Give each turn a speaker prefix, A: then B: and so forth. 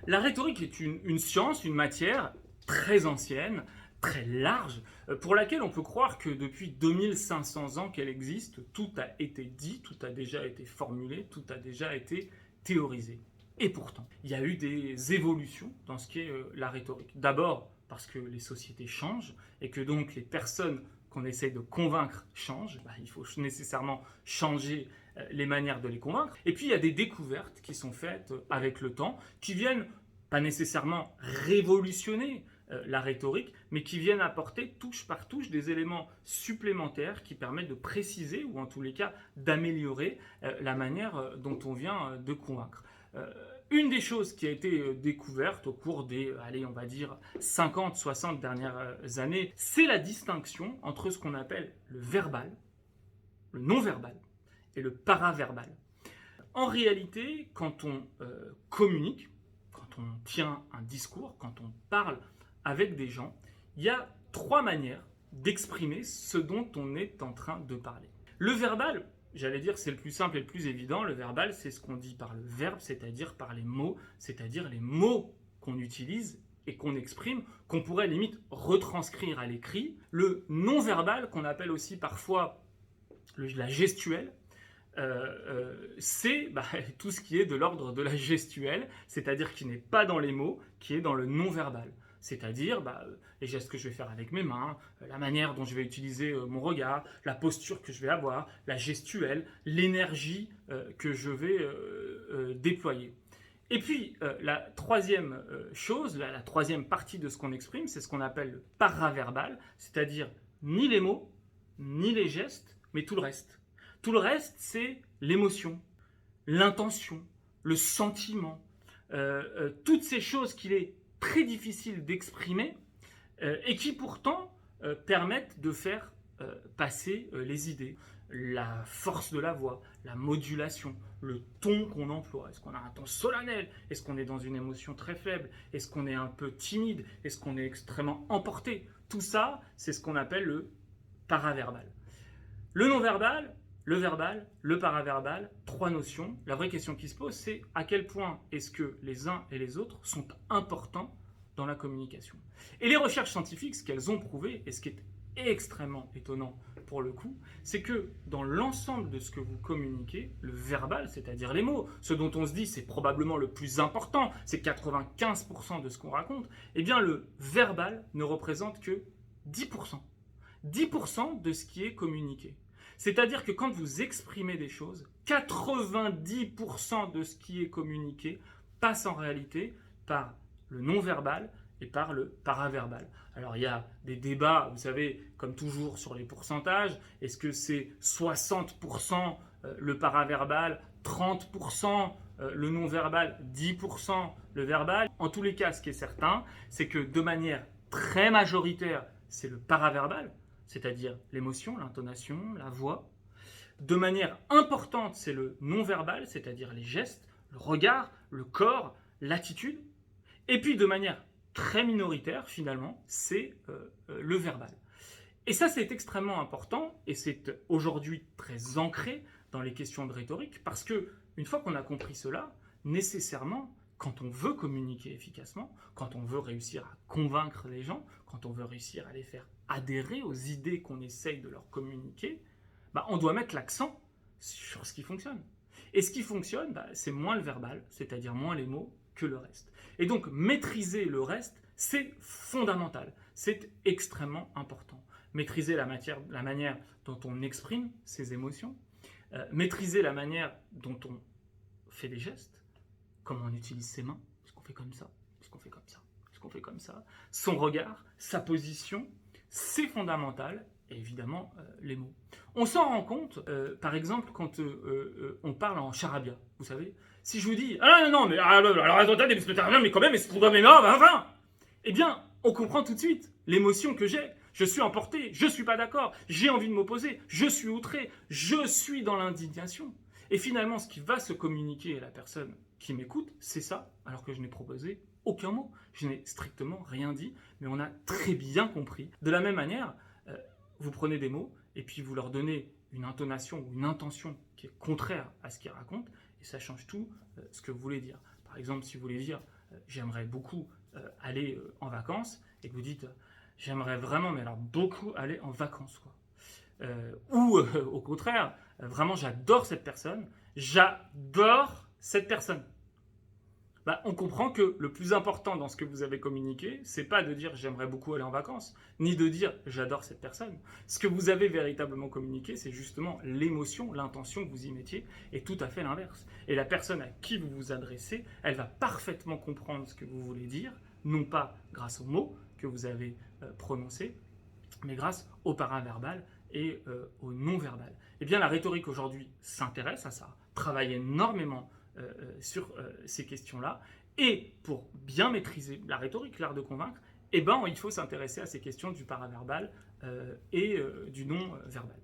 A: La rhétorique est une science, une matière très ancienne, très large, pour laquelle on peut croire que depuis 2500 ans qu'elle existe, tout a été dit, tout a déjà été formulé, tout a déjà été théorisé. Et pourtant, il y a eu des évolutions dans ce qu'est la rhétorique. D'abord parce que les sociétés changent et que donc les personnes qu'on essaye de convaincre changent. Il faut nécessairement changer les manières de les convaincre. Et puis il y a des découvertes qui sont faites avec le temps, qui viennent pas nécessairement révolutionner la rhétorique, mais qui viennent apporter touche par touche des éléments supplémentaires qui permettent de préciser, ou en tous les cas d'améliorer la manière dont on vient de convaincre. Une des choses qui a été découverte au cours des, allez, on va dire, 50-60 dernières années, c'est la distinction entre ce qu'on appelle le verbal, le non-verbal et le paraverbal. En réalité, quand on communique, quand on tient un discours, quand on parle avec des gens, il y a trois manières d'exprimer ce dont on est en train de parler. Le verbal, j'allais dire, c'est le plus simple et le plus évident. Le verbal, c'est ce qu'on dit par le verbe, c'est-à-dire par les mots, c'est-à-dire les mots qu'on utilise et qu'on exprime, qu'on pourrait limite retranscrire à l'écrit. Le non-verbal, qu'on appelle aussi parfois la gestuelle, c'est tout ce qui est de l'ordre de la gestuelle, c'est-à-dire qui n'est pas dans les mots, qui est dans le non-verbal. C'est-à-dire les gestes que je vais faire avec mes mains, la manière dont je vais utiliser mon regard, la posture que je vais avoir, la gestuelle, l'énergie que je vais déployer. Et puis, la troisième chose, la troisième partie de ce qu'on exprime, c'est ce qu'on appelle le paraverbal, c'est-à-dire ni les mots, ni les gestes, mais tout le reste. Tout le reste, c'est l'émotion, l'intention, le sentiment, toutes ces choses qu'il est très difficile d'exprimer et qui pourtant permettent de faire passer les idées. La force de la voix, la modulation, le ton qu'on emploie. Est-ce qu'on a un ton solennel? Est-ce qu'on est dans une émotion très faible? Est-ce qu'on est un peu timide? Est-ce qu'on est extrêmement emporté? Tout ça, c'est ce qu'on appelle le paraverbal. Le non-verbal, le verbal, le paraverbal, trois notions. La vraie question qui se pose, c'est à quel point est-ce que les uns et les autres sont importants dans la communication. Et les recherches scientifiques, ce qu'elles ont prouvé, et ce qui est extrêmement étonnant pour le coup, c'est que dans l'ensemble de ce que vous communiquez, le verbal, c'est-à-dire les mots, ce dont on se dit c'est probablement le plus important, c'est 95% de ce qu'on raconte, eh bien le verbal ne représente que 10%. 10% de ce qui est communiqué. C'est-à-dire que quand vous exprimez des choses, 90% de ce qui est communiqué passe en réalité par le non-verbal et par le paraverbal. Alors il y a des débats, vous savez, comme toujours sur les pourcentages. Est-ce que c'est 60% le paraverbal, 30% le non-verbal, 10% le verbal? En tous les cas, ce qui est certain, c'est que de manière très majoritaire, c'est le paraverbal, c'est-à-dire l'émotion, l'intonation, la voix. De manière importante, c'est le non-verbal, c'est-à-dire les gestes, le regard, le corps, l'attitude. Et puis de manière très minoritaire, finalement, c'est le verbal. Et ça, c'est extrêmement important, et c'est aujourd'hui très ancré dans les questions de rhétorique, parce que une fois qu'on a compris cela, nécessairement, quand on veut communiquer efficacement, quand on veut réussir à convaincre les gens, quand on veut réussir à les faire adhérer aux idées qu'on essaye de leur communiquer, on doit mettre l'accent sur ce qui fonctionne. Et ce qui fonctionne, c'est moins le verbal, c'est-à-dire moins les mots, que le reste. Et donc, maîtriser le reste, c'est fondamental, c'est extrêmement important. Maîtriser la manière dont on exprime ses émotions, maîtriser la manière dont on fait des gestes, comment on utilise ses mains, est-ce qu'on fait comme ça, est-ce qu'on fait comme ça, est-ce qu'on fait comme ça, son regard, sa position, c'est fondamental, et évidemment les mots. On s'en rend compte, par exemple, quand on parle en charabia, vous savez. Si je vous dis, ah non, mais alors attendez, mais quand même, est-ce qu'on doit enfin, eh bien, on comprend tout de suite l'émotion que j'ai. Je suis emporté, je ne suis pas d'accord, j'ai envie de m'opposer, je suis outré, je suis dans l'indignation. Et finalement, ce qui va se communiquer à la personne qui m'écoute, c'est ça, alors que je n'ai proposé aucun mot. Je n'ai strictement rien dit, mais on a très bien compris. De la même manière, vous prenez des mots et puis vous leur donnez une intonation ou une intention qui est contraire à ce qu'ils racontent, et ça change tout ce que vous voulez dire. Par exemple, si vous voulez dire j'aimerais beaucoup aller en vacances, et que vous dites j'aimerais vraiment, mais alors beaucoup aller en vacances, quoi. Ou au contraire, vraiment j'adore cette personne, bah, on comprend que le plus important dans ce que vous avez communiqué, c'est pas de dire j'aimerais beaucoup aller en vacances, ni de dire j'adore cette personne. Ce que vous avez véritablement communiqué, c'est justement l'émotion, l'intention que vous y mettiez, et tout à fait l'inverse. Et la personne à qui vous vous adressez, elle va parfaitement comprendre ce que vous voulez dire, non pas grâce aux mots que vous avez prononcés, mais grâce au paraverbal et au non-verbal. Eh bien, la rhétorique aujourd'hui s'intéresse à ça, travaille énormément sur ces questions-là, et pour bien maîtriser la rhétorique, l'art de convaincre, eh ben, il faut s'intéresser à ces questions du paraverbal et du non-verbal.